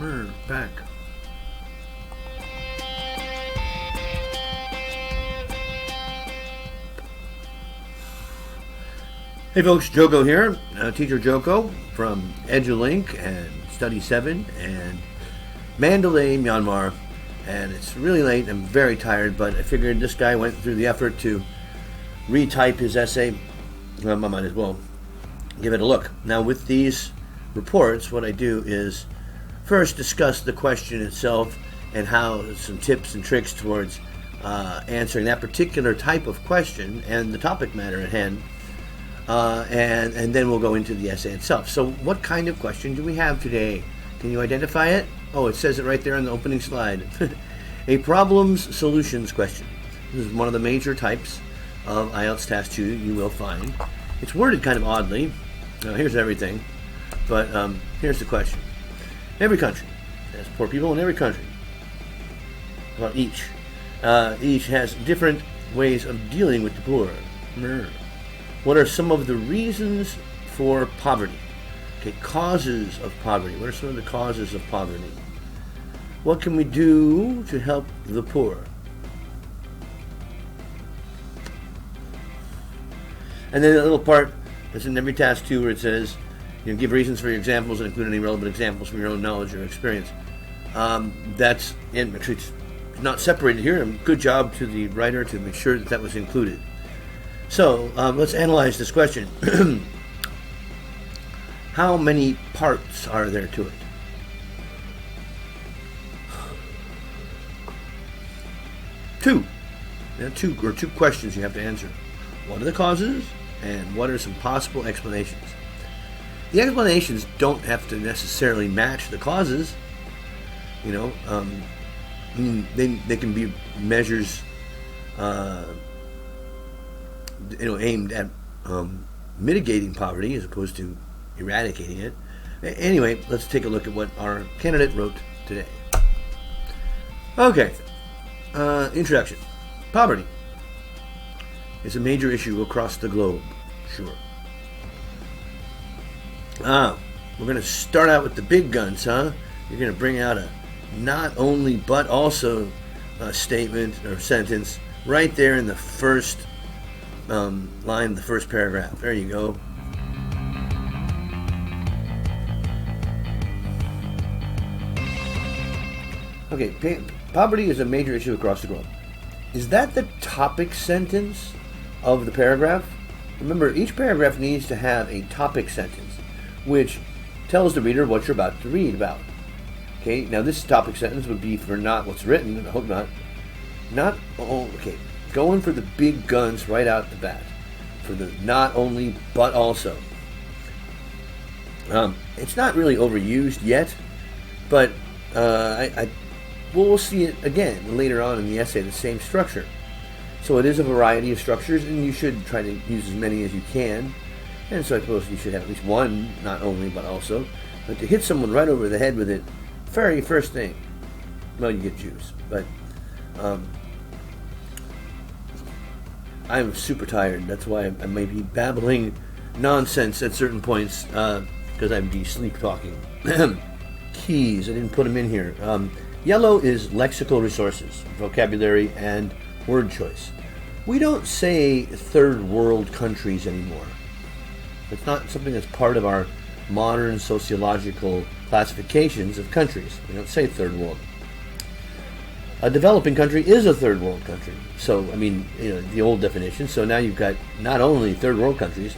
We're back. Hey folks, Joko here, Teacher Joko from EduLink and Study 7 and Mandalay, Myanmar. And it's really late, I'm very tired, but I figured this guy went through the effort to retype his essay. I might as well give it a look. Now with these reports, what I do is first discuss the question itself and how some tips and tricks towards answering that particular type of question and the topic matter at hand. And then we'll go into the essay itself. So what kind of question do we have today? Can you identify it? Oh, it says it right there on the opening slide. A problems solutions question. This is one of the major types of IELTS Task 2 you will find. It's worded kind of oddly. Now, here's everything, but here's the question. Every country has poor people in every country. Well, each has different ways of dealing with the poor. What are some of the reasons for poverty? Okay, causes of poverty. What are some of the causes of poverty? What can we do to help the poor? And then a little part that's in every task 2 where it says, give reasons for your examples and include any relevant examples from your own knowledge or experience. That's actually it's not separated here. Good job to the writer to make sure that that was included. So let's analyze this question. How many parts are there to it? Two. There are two questions you have to answer. What are the causes, and what are some possible explanations? The explanations don't have to necessarily match the causes. They can be measures aimed at mitigating poverty as opposed to eradicating it. Anyway, let's take a look at what our candidate wrote today. Okay, introduction. Poverty is a major issue across the globe. Sure. We're going to start out with the big guns, huh? You're going to bring out a not only but also statement or sentence right there in the first line, the first paragraph. There you go. Okay, poverty is a major issue across the globe. Is that the topic sentence of the paragraph? Remember, each paragraph needs to have a topic sentence, which tells the reader what you're about to read about. Okay, now this topic sentence would be for not what's written, and I hope not. Going for the big guns right out the bat. For the not only, but also. It's not really overused yet, but we'll see it again later on in the essay, the same structure. So it is a variety of structures, and you should try to use as many as you can. And so I suppose you should have at least one, not only, but also. But to hit someone right over the head with it, very first thing, well, you get juice. But I'm super tired. That's why I may be babbling nonsense at certain points, because I'd be sleep talking. Keys, I didn't put them in here. Yellow is lexical resources, vocabulary, and word choice. We don't say third world countries anymore. It's not something that's part of our modern sociological classifications of countries. We don't say third world. A developing country is a third world country. So, the old definition. So now you've got not only third world countries,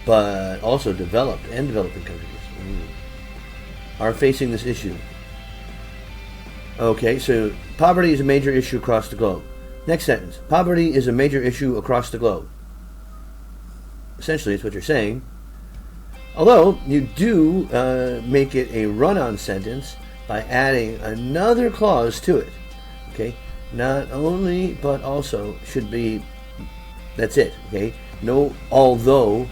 but also developed and developing countries are facing this issue. Okay, so poverty is a major issue across the globe. Next sentence. Poverty is a major issue across the globe. Essentially, it's what you're saying. Although, you do make it a run-on sentence by adding another clause to it. Okay? Not only, but also should be, that's it. Okay? No, although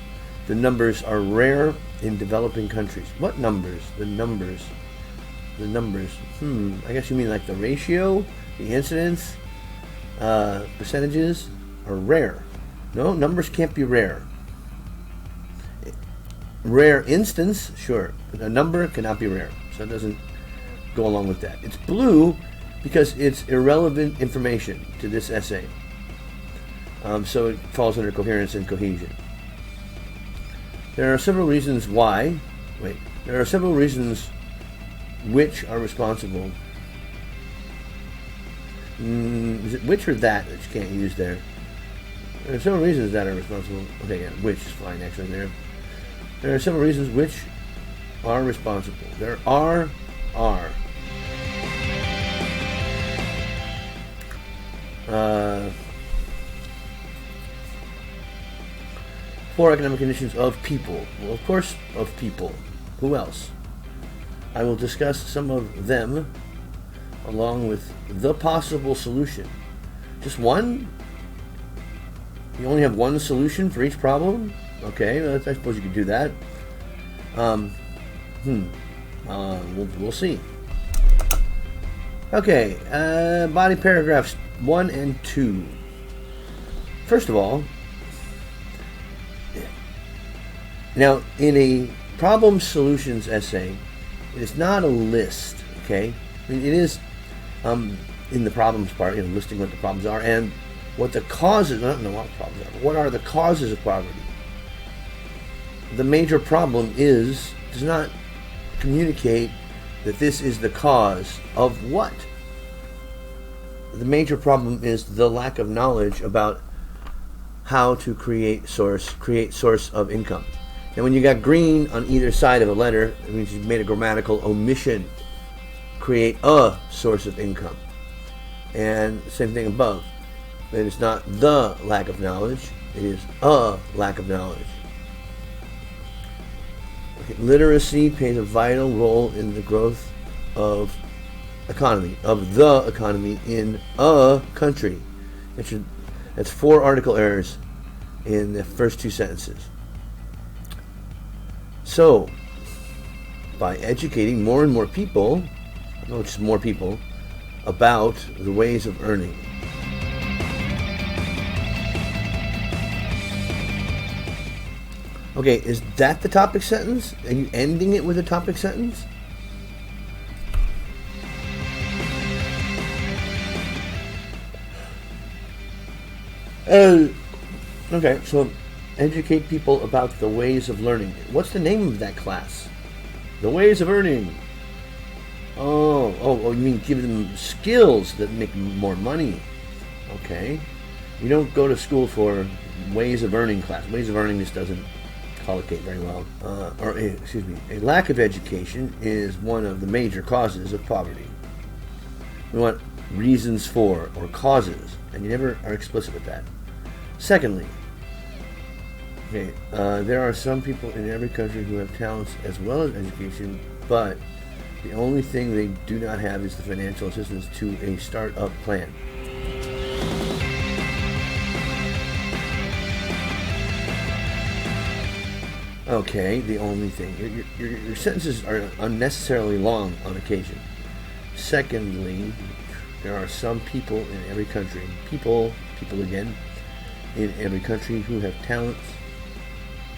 the numbers are rare in developing countries. What numbers? The numbers. I guess you mean like the ratio, the incidence, percentages are rare. No, numbers can't be rare. Rare instance, sure, but a number cannot be rare. so it doesn't go along with that. It's blue because it's irrelevant information to this essay. So it falls under coherence and cohesion. There are several reasons why. There are several reasons which are responsible. Is it which or that you can't use there? There are several reasons that are responsible. Okay, yeah, which is fine actually there. There are several reasons which are responsible. There are. Four economic conditions of people. Well, of course, of people. Who else? I will discuss some of them along with the possible solution. Just one? You only have one solution for each problem? Okay, well, I suppose you could do that. We'll see. Okay, body paragraphs 1 and 2. First of all, now in a problem solutions essay, it is not a list, okay? I mean, it is in the problems part, listing what the problems are and what the causes, I don't know what problems are, but what are the causes of poverty? The major problem does not communicate that this is the cause of what? The major problem is the lack of knowledge about how to create source of income. And when you got green on either side of a letter, it means you've made a grammatical omission. Create a source of income. And same thing above. It is not the lack of knowledge, it is a lack of knowledge. Okay. Literacy plays a vital role in the growth of the economy in a country. That's 4 article errors in the first 2 sentences. So, by educating more and more people, just more people, about the ways of earning. Okay, is that the topic sentence? Are you ending it with a topic sentence? Okay, so educate people about the ways of learning. What's the name of that class? The ways of earning. Oh, you mean give them skills that make more money. Okay. You don't go to school for ways of earning class. Ways of earning just doesn't collocate very well. A lack of education is one of the major causes of poverty. We want reasons for or causes, and you never are explicit with that. Secondly, there are some people in every country who have talents as well as education, but the only thing they do not have is the financial assistance to a start-up plan. Okay, the only thing. Your sentences are unnecessarily long on occasion. Secondly, there are some people in every country, people again, in every country who have talents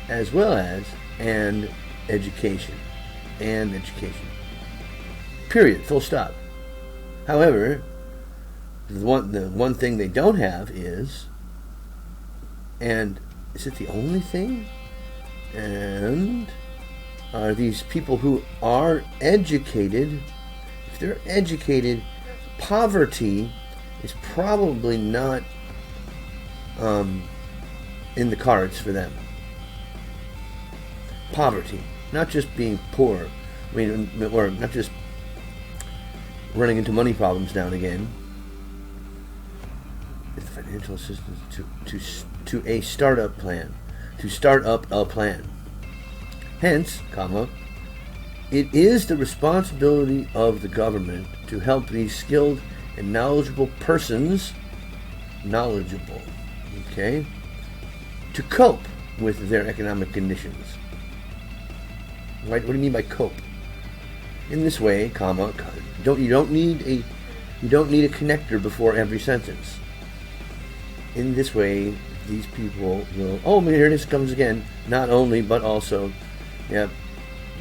as well as and education. Period. Full stop. However, the one thing they don't have is, and is it the only thing? And are these people who are educated, if they're educated, poverty is probably not in the cards for them. Poverty, not just being poor, or not just running into money problems now and again. It's financial assistance to a startup plan, to start up a plan. Hence, it is the responsibility of the government to help these skilled and knowledgeable persons, to cope with their economic conditions. Right? What do you mean by cope? In this way, you don't need a connector before every sentence. In this way, these people will. Oh, here it comes again. Not only, but also. Yep.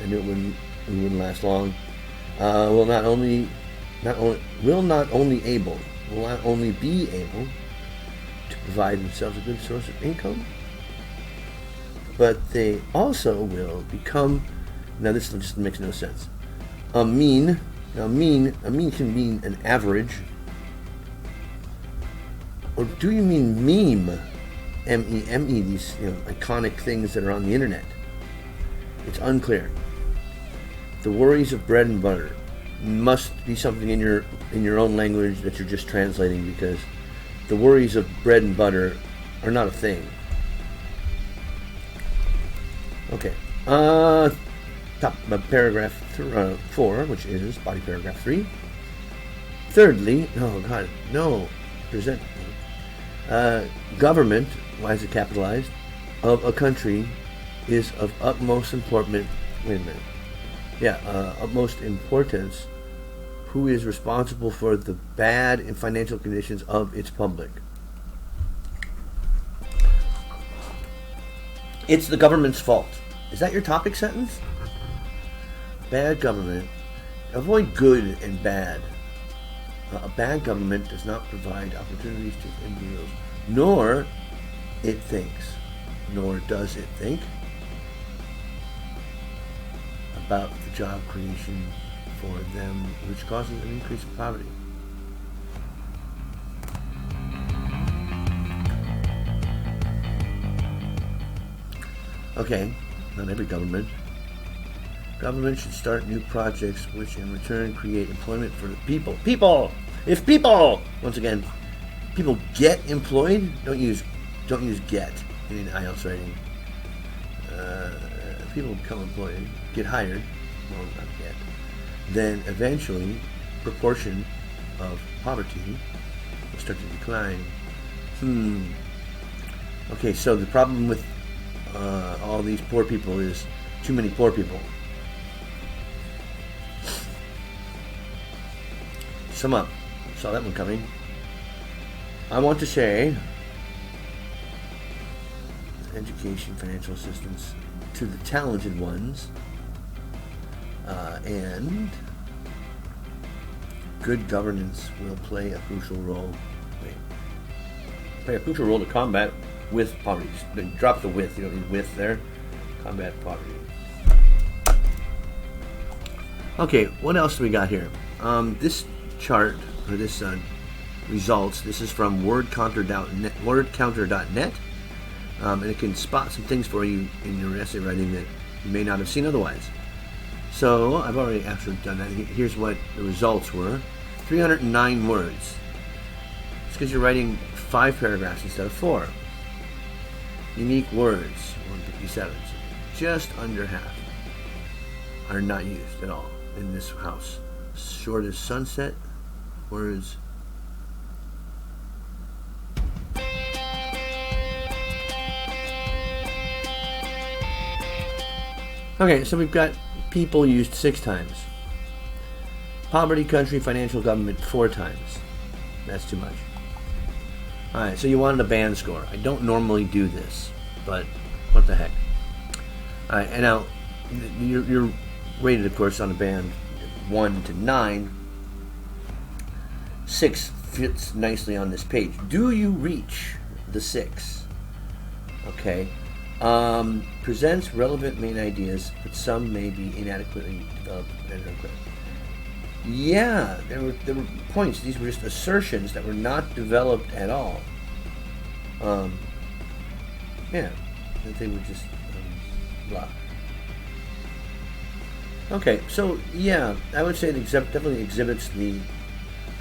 I knew it wouldn't last long. will not only be able to provide themselves a good source of income, but they also will become. Now this just makes no sense. A mean can mean an average, or do you mean meme? M-E-M-E, these iconic things that are on the internet. It's unclear. The worries of bread and butter must be something in your own language that you're just translating, because the worries of bread and butter are not a thing. Okay. Paragraph 4, which is body paragraph 3. Thirdly, present. Government, why is it capitalized, of a country is of utmost importance. Wait a minute. Yeah, utmost importance. Who is responsible for the bad and financial conditions of its public? It's the government's fault. Is that your topic sentence? Bad government. Avoid good and bad. A bad government does not provide opportunities to individuals, nor does it think about the job creation for them, which causes an increase in poverty. Okay, not every government. Government should start new projects which in return create employment for the people. If people, once again, people get employed, don't use get in IELTS writing. People become employed, get hired, well, not get, then eventually proportion of poverty will start to decline. Okay, so the problem with all these poor people is too many poor people. Sum up. Saw that one coming. I want to say education, financial assistance to the talented ones, and good governance will play a crucial role. Play a crucial role to combat with poverty. Just drop the with. You don't need with there. Combat poverty. Okay, what else do we got here? This chart, or this results, this is from wordcounter.net, and it can spot some things for you in your essay writing that you may not have seen otherwise. So I've already actually done that. Here's what the results were. 309 words. It's because you're writing 5 paragraphs instead of 4. Unique words, 157. So just under half are not used at all in this house. Short as sunset words. Okay, so we've got people used 6 times. Poverty, country, financial, government 4 times. That's too much. Alright, so you wanted a band score. I don't normally do this, but what the heck. Alright, and now you're rated, of course, on a band 1 to 9. 6 fits nicely on this page. Do you reach the 6? Okay. Presents relevant main ideas, but some may be inadequately developed and unclear. Yeah, there were points. These were just assertions that were not developed at all. Yeah, that they were just blah. Okay, so yeah, I would say it definitely exhibits the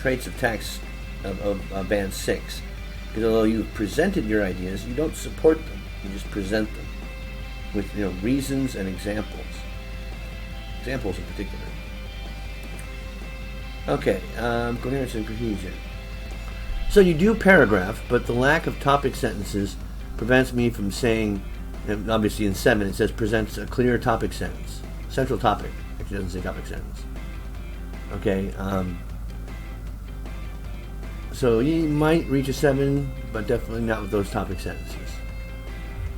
traits of text of band 6. Because although you've presented your ideas, you don't support them. You just present them with reasons and examples. Examples in particular. Okay, coherence and cohesion. So you do paragraph, but the lack of topic sentences prevents me from saying, and obviously in 7 it says presents a clear topic sentence. Central topic. Actually doesn't say topic sentence. Okay, so you might reach a 7, but definitely not with those topic sentences.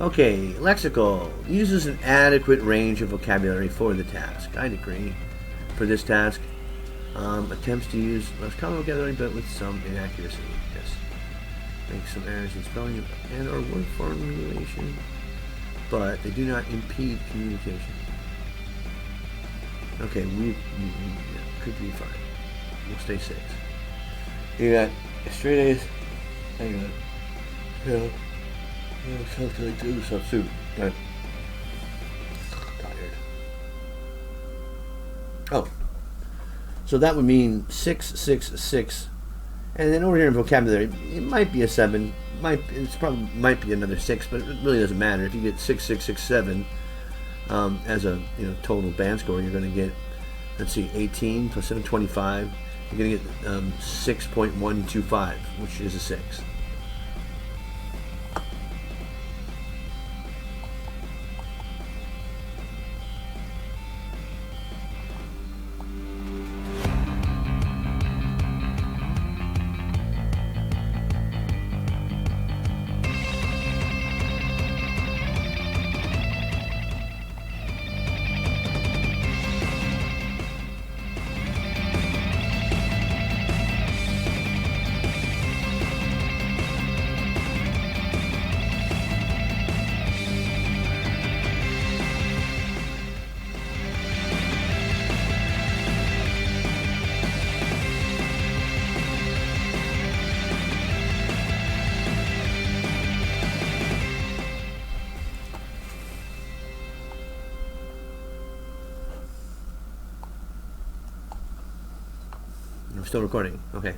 Okay, lexical. Uses an adequate range of vocabulary for the task. I'd agree. for this task. Attempts to use less common vocabulary, but with some inaccuracy. Yes. Make some errors in spelling and or word formulation, but they do not impede communication. Okay, we could be fine. We'll stay 6. You got straight A's. Hang on. Yeah. Something like do substitute. Right. Tired. Oh. So that would mean 6, 6, 6. And then over here in vocabulary, it might be a 7. Might be another 6, but it really doesn't matter. If you get 6, 6, 6, 7 as a total band score, you're going to get, let's see, 18 plus 7, 25. You're going to get 6.125, which is a 6. I'm still recording. Okay.